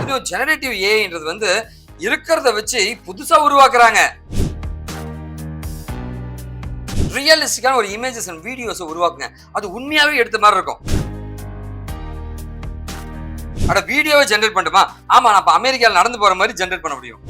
அதுலயும் ஜெனரேட்டிவ் ஏஐன்றது வந்து இருக்கிறத வச்சு புதுசா உருவாக்குறாங்க. ரியலிஸ்டிக்கான ஒரு இமேஜஸ் அண்ட் வீடியோஸ் உருவாக்குங்க. அது உண்மையாவே எடுத்த மாதிரி இருக்கும். அட வீடியோவை ஜெனரேட் பண்ணுமா? ஆமா, நான் இப்ப அமெரிக்கால நடந்து போற மாதிரி ஜெனரேட் பண்ண முடியும்.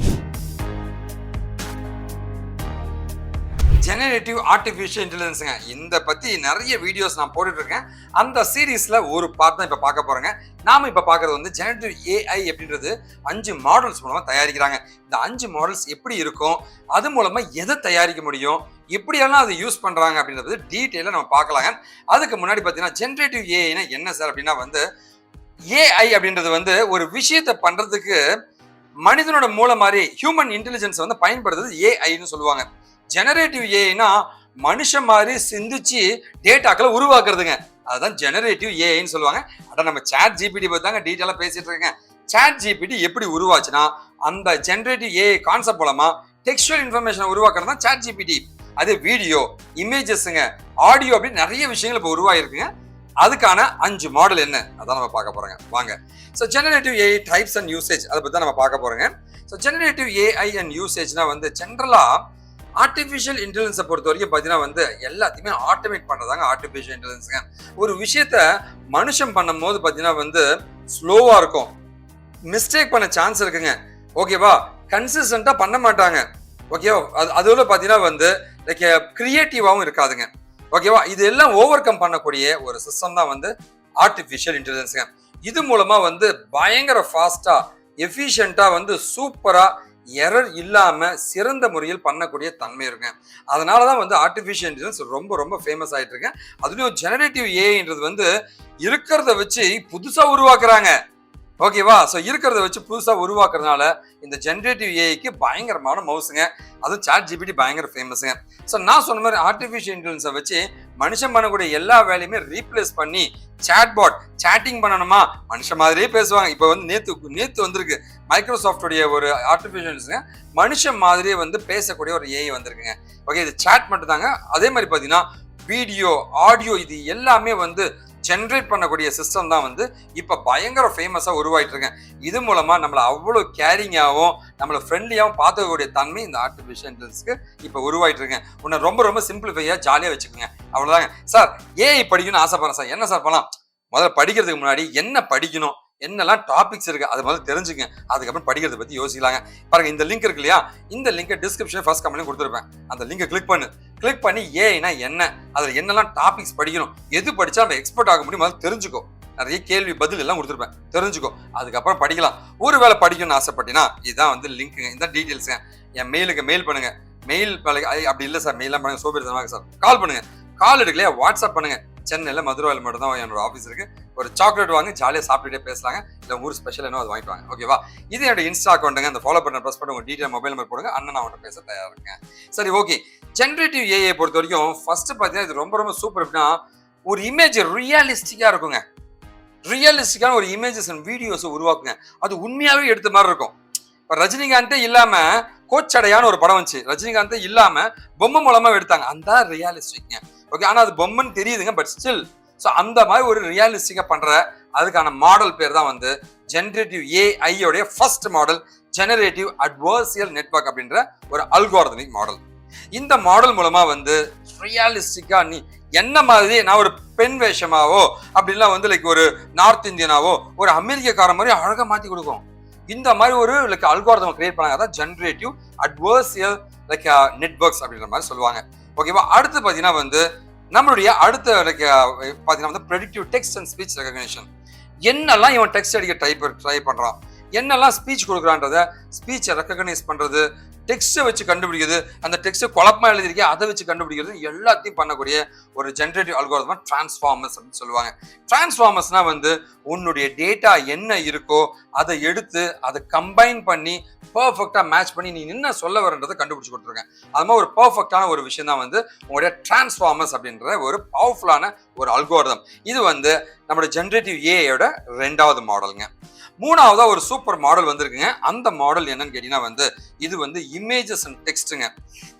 ஜெனரேட்டிவ் ஆர்டிஃபிஷியல் இன்டெலிஜென்ஸுங்க. இந்த பத்தி நிறைய வீடியோஸ் நான் போட்டுட்டு இருக்கேன். அந்த சீரீஸ்ல ஒரு பார்ட் தான் இப்ப பார்க்க போறேங்க. நாம இப்ப பார்க்கறது வந்து ஜெனரேட்டிவ் ஏஐ அப்படின்றது 5 மாடல்ஸ் மூலமா தயாரிக்கிறாங்க. இந்த 5 மாடல்ஸ் எப்படி இருக்கும், அது மூலமா எதை தயாரிக்க முடியும், எப்படியெல்லாம் அதை யூஸ் பண்றாங்க அப்படின்றது டீட்டெயிலா நம்ம பார்க்கலாங்க. அதுக்கு முன்னாடி பார்த்தீங்கன்னா ஜெனரேட்டிவ் ஏஐனா என்ன சார் அப்படின்னா வந்து ஏஐ அப்படின்றது வந்து ஒரு விஷயத்தை பண்றதுக்கு மனிதனோட மூளை மாதிரி ஹியூமன் இன்டெலிஜென்ஸ் வந்து பயன்படுத்துறது ஏஐன்னு சொல்லுவாங்க. ஜெனரேட்டிவ் ஏஐனா மனுஷன் மாதிரி சிந்திச்சு டேட்டாக்களை உருவாக்குறதுங்க. அதுதான் ஜெனரேட்டிவ் ஏஐன்னு சொல்லுவாங்க. அட நம்ம சாட் ஜிபிடி பத்தி தாங்க டீட்டெயிலா பேசிட்டு இருக்கேன். சாட் ஜிபிடி எப்படி உருவாச்சுன்னா அந்த ஜெனரேட்டிவ் ஏஐ கான்செப்ட் மூலமா டெக்ஸ்டுவல் இன்ஃபர்மேஷன் உருவாக்குறது தான் சாட் ஜிபிடி. அது வீடியோ, இமேஜஸ்ங்க, ஆடியோ அப்படின்னு நிறைய விஷயங்கள் இப்போ உருவாயிருக்குங்க. அதுக்கான 5 மாடல் என்ன அதான் நம்ம பார்க்க போறோங்க. வாங்க. So generative AI types and usage அதை பத்தி தான் நம்ம பார்க்க போறோங்க. ஸோ ஜெனரேட்டிவ் ஏஐ அண்ட் யூசேஜ்னா வந்து ஜென்ரலா ஆர்டிஃபிஷியல் இன்டெலிஜென்ஸை பொறுத்த வரைக்கும் பார்த்தீங்கன்னா வந்து எல்லாத்தையுமே ஆட்டோமேட் பண்ணுறதாங்க ஆர்டிஃபிஷியல் இன்டெலிஜென்ஸுங்க. ஒரு விஷயத்த மனுஷன் பண்ணும் போது பார்த்தீங்கன்னா வந்து ஸ்லோவாக இருக்கும், மிஸ்டேக் பண்ண சான்ஸ் இருக்குங்க. ஓகேவா? கன்சிஸ்டண்டாக பண்ண மாட்டாங்க. ஓகேவா? அதுல பார்த்தீங்கன்னா வந்து லைக் கிரியேட்டிவாகவும் இருக்காதுங்க. ஓகேவா? இது எல்லாம் ஓவர் கம் பண்ணக்கூடிய ஒரு சிஸ்டம் தான் வந்து ஆர்டிஃபிஷியல் இன்டெலிஜென்ஸுங்க. இது மூலமா வந்து பயங்கர ஃபாஸ்டா எஃபிஷியண்டா வந்து சூப்பரா எரர் இல்லாம சிறந்த முறையில் பண்ணக்கூடிய தன்மை இருக்கு. அதனாலதான் வந்து ஆர்டிஃபிஷியல் இன்டெலிஜென்ஸ் ரொம்ப ரொம்ப ஃபேமஸ் ஆயிட்டு இருக்கு. அதுலயும் ஜெனரேட்டிவ் ஏஐன்றது வந்து இருக்கிறத வச்சு புதுசா உருவாக்குறாங்க. ஓகேவா? ஸோ இருக்கிறத வச்சு புதுசாக உருவாக்குறதுனால இந்த ஜென்ரேட்டிவ் ஏஐக்கு பயங்கரமான மவுஸுங்க. அதுவும் சாட் ஜிபிடி பயங்கர ஃபேமஸுங்க. ஸோ நான் சொன்ன மாதிரி ஆர்டிஃபிஷியல் இன்டெலிஜென்ஸை வச்சு மனுஷன் பண்ணக்கூடிய எல்லா வேலையுமே ரீப்ளேஸ் பண்ணி சாட்பாட் சேட்டிங் பண்ணணுமா மனுஷன் மாதிரியே பேசுவாங்க. இப்போ வந்து நேற்று வந்திருக்கு மைக்ரோசாஃப்டோடைய ஒரு ஆர்டிஃபிஷியல் இன்டெலிஜென்ஸுங்க, மனுஷன் மாதிரியே வந்து பேசக்கூடிய ஒரு ஏஐ வந்திருக்குங்க. ஓகே, இது சாட் மட்டும் தாங்க. அதே மாதிரி பார்த்தீங்கன்னா வீடியோ, ஆடியோ இது எல்லாமே வந்து ஜென்ரேட் பண்ணக்கூடிய சிஸ்டம் தான் வந்து இப்போ பயங்கர ஃபேமஸாக உருவாயிட்டு இருக்கேன். இது மூலமா நம்மளை அவ்வளோ கேரிங்காகவும் நம்மளை ஃப்ரெண்ட்லியாகவும் பார்த்துக்கக்கூடிய தன்மை இந்த ஆர்டிஃபிஷியல் இன்டெலிஜென்ஸ்க்கு இப்போ உருவாயிட்டு இருக்கேன். உன்னை ரொம்ப ரொம்ப சிம்பிளிஃபையாக ஜாலியாக வச்சுக்கோங்க. அவ்வளோதாங்க. சார் ஏஐ படிக்கணும்னு ஆசைப்படுறேன் சார், என்ன சார் பண்ணலாம்? முதல்ல படிக்கிறதுக்கு முன்னாடி என்ன படிக்கணும், என்னெல்லாம் டாபிக்ஸ் இருக்கு அது முதல்ல தெரிஞ்சுங்க. அதுக்கப்புறம் படிக்கிறத பத்தி யோசிக்கலாங்க. பாருங்க, இந்த லிங்க் இருக்கு இல்லையா, இந்த லிங்கை டிஸ்கிரிப்ஷன் ஃபர்ஸ்ட் கமெண்ட்ல கொடுத்துருப்பேன். அந்த லிங்கை கிளிக் பண்ணி ஏஐனா என்ன, அதுல என்னெல்லாம் டாபிக்ஸ் படிக்கணும், எது படிச்சா நம்ம எக்ஸ்பர்ட் ஆக முடியும் முதல்ல தெரிஞ்சுக்கோ. நிறைய கேள்வி பதில் எல்லாம் கொடுத்துருப்பேன், தெரிஞ்சுக்கோ. அதுக்கப்புறம் படிக்கலாம். ஒருவேளை படிக்கணும்னு ஆசைப்பட்டீங்கன்னா இதுதான் வந்து லிங்க்குங்க, இந்த டீட்டெயில்ஸுங்க. என் மெயிலுக்கு மெயில் பண்ணுங்க. மெயில் அப்படி இல்லை சார், மெயிலாம் பண்ணுங்க, சோபேறித்தனமாக சார், கால் பண்ணுங்க. கால் எடுக்கலையா வாட்ஸ்அப் பண்ணுங்க. சென்னையில் மதுரையில் மட்டும் தான் என்னோட ஆஃபீஸ் இருக்கு. ஒரு சாக்லேட் வாங்க, ஜாலியாக சாப்பிட்டுட்டே பேசலாங்க. இல்லை ஊர் ஸ்பெஷல் என்ன அது வாங்கிக்குவாங்க. ஓகேவா? இது என்னோட இன்ஸ்டா அக்கௌண்ட்டுங்க. அந்த ஃபாலோ பண்ண ப்ரெஸ் பண்ணி உங்கள் டீட்டெயில் மொபைல் நம்பர் போடுங்க. அண்ணன் நான் அவன்கிட்ட பேச தயாராக இருக்கேன். சரி, ஓகே. ஜென்ரேட்டிவ் ஏஐ பொறுத்த வரைக்கும் ஃபர்ஸ்ட் பார்த்தீங்கன்னா இது ரொம்ப ரொம்ப சூப்பர். எப்படின்னா ஒரு இமேஜ் ரியலிஸ்டிக்காக இருக்குங்க. ரியலிஸ்டிக்கான ஒரு இமேஜஸ் அண்ட் வீடியோஸ் உருவாக்குங்க. அது உண்மையாகவே எடுத்த மாதிரி இருக்கும். இப்போ ரஜினிகாந்தே இல்லாம கோச்சடையான ஒரு படம் வந்துச்சு. ரஜினிகாந்தே இல்லாம பொம்மை மூலமா எடுத்தாங்க. அந்த ரியலிஸ்டிக்ங்க. ஓகே, ஆனா அது பொம்மைன்னு தெரியுதுங்க, பட் ஸ்டில் ஸோ அந்த மாதிரி ஒரு ரியலிஸ்டிக்கா பண்ற அதுக்கான மாடல் பேர் தான் வந்து ஜெனரேட்டிவ் ஏஐயோடைய first model generative adversarial network அப்படின்ற ஒரு அல்காரிதமிக் மாடல். இந்த மாடல் மூலமா வந்து ரியலிஸ்டிக்கா நீ என்ன மாதிரி, நான் ஒரு பெண் வேஷமாவோ அப்படின்லாம் வந்து லைக் ஒரு நார்த் இந்தியனாவோ ஒரு அமெரிக்கார மாதிரி அழகா மாத்தி கொடுக்கும். இந்த மாதிரி ஒரு லைக் அல்காரிதம் கிரியேட் பண்ணாங்க. அதான் ஜெனரேட்டிவ் அட்வர்சியல் லைக் நெட்வொர்க்ஸ் அப்படின்ற மாதிரி சொல்லுவாங்க. ஓகேவா? அடுத்து பார்த்தீங்கன்னா வந்து நம்மளுடைய அடுத்த பார்த்தீங்கன்னா வந்து predictive text and speech recognition. என்னெல்லாம் இவன் டெக்ஸ்ட் அடிக்க ட்ரை பண்றான், என்னெல்லாம் ஸ்பீச் கொடுக்குறான்றத ஸ்பீச்சை ரெகக்னைஸ் பண்றது, டெக்ஸ்ட்டை வச்சு கண்டுபிடிக்கிறது, அந்த டெக்ஸ்ட்டை குழப்பமா எழுதிருக்கே அதை வச்சு கண்டுபிடிக்கிறது, எல்லாத்தையும் பண்ணக்கூடிய ஒரு ஜெனரேட்டிவ் அல்காரிதம் டிரான்ஸ்ஃபார்மர்ஸ் அப்படின்னு சொல்லுவாங்க. டிரான்ஸ்ஃபார்மர்ஸ்னா வந்து உன்னுடைய டேட்டா என்ன இருக்கோ அதை எடுத்து அதை கம்பைன் பண்ணி பர்ஃபெக்டா மேட்ச் பண்ணி நீ என்ன சொல்ல வரன்றதை கண்டுபிடிச்சு கொடுத்துருக்கேன். அது மாதிரி ஒரு பர்ஃபெக்டான ஒரு விஷயம் தான் வந்து உங்களுடைய டிரான்ஸ்ஃபார்மர்ஸ் அப்படின்ற ஒரு பவர்ஃபுல்லான ஒரு அல்காரிதம். இது வந்து நம்மளுடைய ஜெனரேட்டிவ் ஏஐயோட 2வது மாடலுங்க. 3வதா ஒரு சூப்பர் மாடல் வந்திருக்குங்க. அந்த மாடல் என்னன்னு கேட்டீங்கன்னா வந்து இது வந்து இமேஜஸ் அண்ட் டெக்ஸ்ட்டுங்க.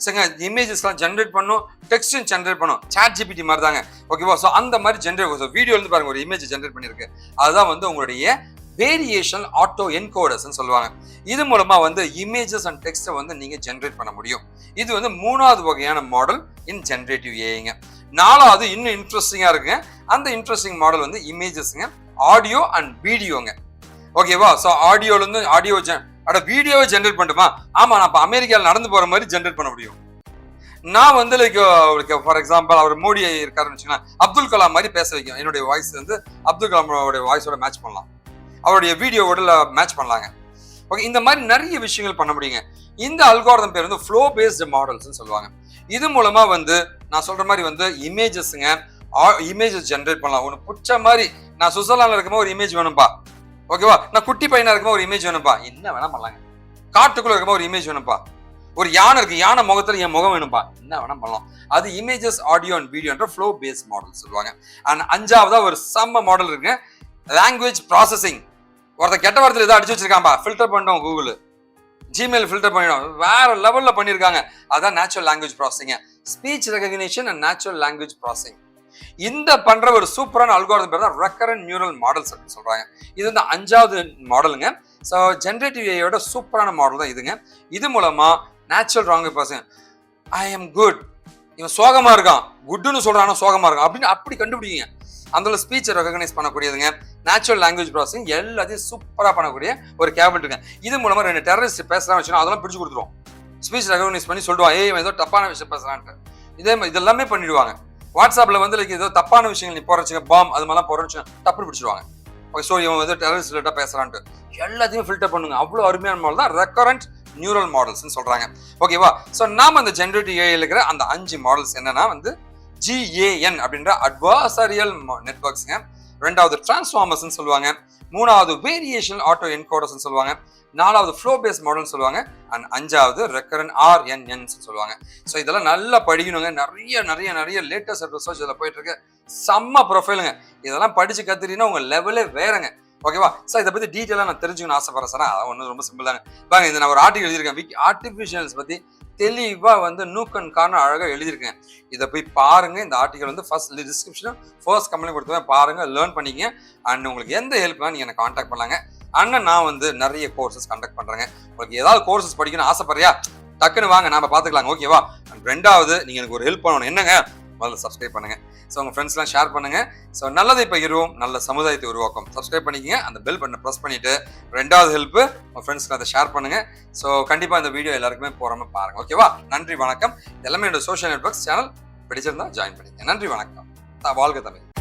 சரிங்க, இமேஜஸ்லாம் ஜென்ரேட் பண்ணும், டெக்ஸ்டும் ஜென்ரேட் பண்ணும். சாட் ஜிபிடி மாதிரி தாங்க. ஓகேவா? ஸோ அந்த மாதிரி ஜென்ரேட் வீடியோ இருந்து பாருங்க, ஒரு இமேஜ் ஜென்ரேட் பண்ணியிருக்கு. அதுதான் வந்து உங்களுடைய வேரியேஷனல் ஆட்டோ என்கோடர்ஸ் சொல்லுவாங்க. இது மூலமா வந்து இமேஜஸ் அண்ட் டெக்ஸ்ட்டை வந்து நீங்க ஜென்ரேட் பண்ண முடியும். இது வந்து 3வது வகையான மாடல் இன் ஜெனரேட்டிவ் ஏஐங்க. 4வது இன்னும் இன்ட்ரெஸ்டிங்கா இருக்குங்க. அந்த இன்ட்ரெஸ்டிங் மாடல் வந்து இமேஜஸ்ங்க, ஆடியோ அண்ட் வீடியோங்க. ஓகேவா? ஸோ ஆடியோல இருந்து ஆடியோ வீடியோவை ஜென்ரேட் பண்ணட்டுமா? ஆமா, நான் இப்போ அமெரிக்காவில் நடந்து போற மாதிரி ஜென்ரேட் பண்ண முடியும். நான் வந்து லைக் ஃபார் எக்ஸாம்பிள் அவர் மோடி இருக்காருன்னு வச்சுக்கலாம், அப்துல் கலாம் மாதிரி பேச வைக்கும். என்னுடைய வாய்ஸ் வந்து அப்துல் கலாமோட வாய்ஸோட மேட்ச் பண்ணலாம், அவருடைய வீடியோவோட மேட்ச் பண்ணலாங்க. ஓகே, இந்த மாதிரி நிறைய விஷயங்கள் பண்ண முடியுங்க. இந்த அல்காரிதம் பேர் வந்து ஃப்ளோ பேஸ்டு மாடல்ஸ் சொல்லுவாங்க. இது மூலமா வந்து நான் சொல்ற மாதிரி வந்து இமேஜஸ்ங்க, இமேஜஸ் ஜென்ரேட் பண்ணலாம். ஒன்று பிடிச்ச மாதிரி, நான் சுவிட்சர்லாண்டில் இருக்கும்போது ஒரு இமேஜ் வேணும்பா, ஓகேவா? நான் குட்டி பையனா இருக்கும்போது ஒரு இமேஜ் வேணும்பா, என்ன வேணா பண்ணலாங்க. காட்டுக்குள்ள இருக்கும்போது ஒரு இமேஜ் வேணும்பா, ஒரு யானை இருக்கு, யானை முகத்துல என் முகம் வேணும்பா, என்ன வேணா பண்ணலாம். அது இமேஜஸ், ஆடியோ அண்ட் வீடியோன்ற ஃப்ளோ பேஸ்ட் மாடல் சொல்லுவாங்க. அண்ட் 5வதா ஒரு செம்ம மாடல் இருக்கு, லாங்குவேஜ் ப்ராசஸிங். ஒருத்த கெட்ட வார்த்தையில் ஏதோ அடிச்சு வச்சிருக்காம்பா, ஃபில்டர் பண்ணிட்டோம், கூகுள் ஜிமெயில் ஃபில்டர் பண்ணிடும், வேற லெவல்ல பண்ணிருக்காங்க. அதான் natural language processing, speech recognition and natural language processing. இந்த பண்ற ஒரு சூப்பரான அல்காரிதம் பேர் தான் ரெக்கரண்ட் நியூரல் மாடல்ஸ் அப்படின்னு சொல்றாங்க. இது வந்து 5வது மாடலுங்க. ஸோ ஜெனரேட்டிவ் ஏஐயோட சூப்பரான மாடல் தான் இதுங்க. இது மூலமா natural language processing, I am good, இவன் சோகமா இருக்கான், குட்னு சொல்றான், சோகமா இருக்கான் அப்படின்னு அப்படி கண்டுபிடிங்க. அந்த ஸ்பீச்சை ரெகக்னைஸ் பண்ணக்கூடியதுங்க. நேச்சுரல் லாங்குவேஜ் ப்ராசஸிங் எல்லாத்தையும் சூப்பரா பண்ணக்கூடிய ஒரு கேபிள் இருக்கு. இது மூலமா 2 டெரரிஸ்ட் பேசலாம் வச்சுன்னா அதெல்லாம் பிடிச்சு கொடுத்துருவோம். ஸ்பீச் ரெகக்னைஸ் பண்ணி சொல்லுவான், ஏய் ஏதோ தப்பான விஷயம் பேசுறான்ட்டு. இதெல்லாமே பண்ணிடுவாங்க. வாட்ஸ்அப்ல வந்து லைக் ஏதோ தப்பான விஷயங்கள் நீ போறச்சுங்க, பாம் அது மாதிரிலாம் போறச்சுங்க, டப்புனு பிடிச்சிருவாங்க. ஓகே, ஸோ இவன் வந்து டெரரிஸ்ட் ரிலேட்டா பேசுறான்ட்டு எல்லாத்தையும் ஃபில்டர் பண்ணுங்க. அவ்வளோ அருமையான மாடல் தான் ரெக்கரண்ட் நியூரல் மாடல்ஸ் சொல்றாங்க. ஓகேவா? ஸோ நாம அந்த ஜெனரேட்டிவ் ஏஐ இருக்கிற அந்த 5 மாடல்ஸ் என்னன்னா வந்து GAN அப்படின்ற அட்வர்சரியல் நெட்வொர்க்ஸ்ங்க, 2வது டிரான்ஸ்ஃபார்மர்ஸ் சொல்லுவாங்க, 3வது வேரியேஷனல் ஆட்டோ என்கோடர்ஸ் சொல்லுவாங்க, 4வது ஃப்ளோ பேஸ் மாடல் சொல்லுவாங்க, அண்ட் 5வது ரெக்கரண்ட் RNN சொல்லுவாங்க. ஸோ இதெல்லாம் நல்லா படிக்கணுங்க. நிறைய நிறைய நிறைய லேட்டஸ்ட் ரிசர்ச் இதில் போயிட்டு இருக்கு. செம்ம ப்ரொஃபைலுங்க. இதெல்லாம் படிச்சு கத்துட்டீங்கன்னா உங்க லெவலே வேறங்க. ஓகேவா? சார் இதை பத்தி டீட்டெயிலாக நான் தெரிஞ்சுக்கணும்னு ஆசைப்படுறேன் சார். அதான் ஒன்றும் ரொம்ப சிம்பிள் தாங்க. பாருங்க, இது நான் ஒரு ஆர்டிகல் எழுதியிருக்கேன், ஆர்டிஃபிஷியல்ஸ் பத்தி தெளிவா வந்து நூக்கன் காரணம் அழகா எழுதியிருக்கேன். இதை போய் பாருங்க. இந்த ஆர்டிகல் வந்து ஃபர்ஸ்ட் டிஸ்கிரிப்ஷன் ஃபர்ஸ்ட் கமெண்ட் கொடுத்துருவேன், பாருங்க, லேர்ன் பண்ணிக்கங்க. அண்ட் உங்களுக்கு எந்த ஹெல்ப்னா நீங்க என்ன கான்டாக்ட் பண்ணலாங்க. அண்ணன் நான் வந்து நிறைய கோர்சஸ் கண்டக்ட் பண்றேங்க. உங்களுக்கு ஏதாவது கோர்சஸ் படிக்கணும்னு ஆசைப்படுறியா, டக்குன்னு வாங்க, நாம பாத்துக்கலாங்க. ஓகேவா? அண்ட் 2வது நீங்க எனக்கு ஒரு ஹெல்ப் பண்ணணும். என்னங்க, முதல்ல சப்ஸ்கிரைப் பண்ணுங்க. ஸோ உங்க ஃப்ரெண்ட்ஸ்லாம் ஷேர் பண்ணுங்க. ஸோ நல்லதை பகிர்வோம், நல்ல சமுதாயத்தை உருவாக்கும். சப்ஸ்கிரைப் பண்ணிக்கங்க, அந்த பெல் பட்டனை ப்ரெஸ் பண்ணிட்டு 2வது ஹெல்ப் உங்க ஃப்ரெண்ட்ஸ்க்கு அதை ஷேர் பண்ணுங்க. ஸோ கண்டிப்பா இந்த வீடியோ எல்லாருக்குமே போறாம பாருங்க. ஓகேவா? நன்றி, வணக்கம். எல்லாமே என்னோட சோஷியல் நெட்வொர்க்ஸ் சேனல் பிடிச்சிருந்தா ஜாயின் பண்ணிக்கங்க. நன்றி, வணக்கம். வாழ்க தமிழ்.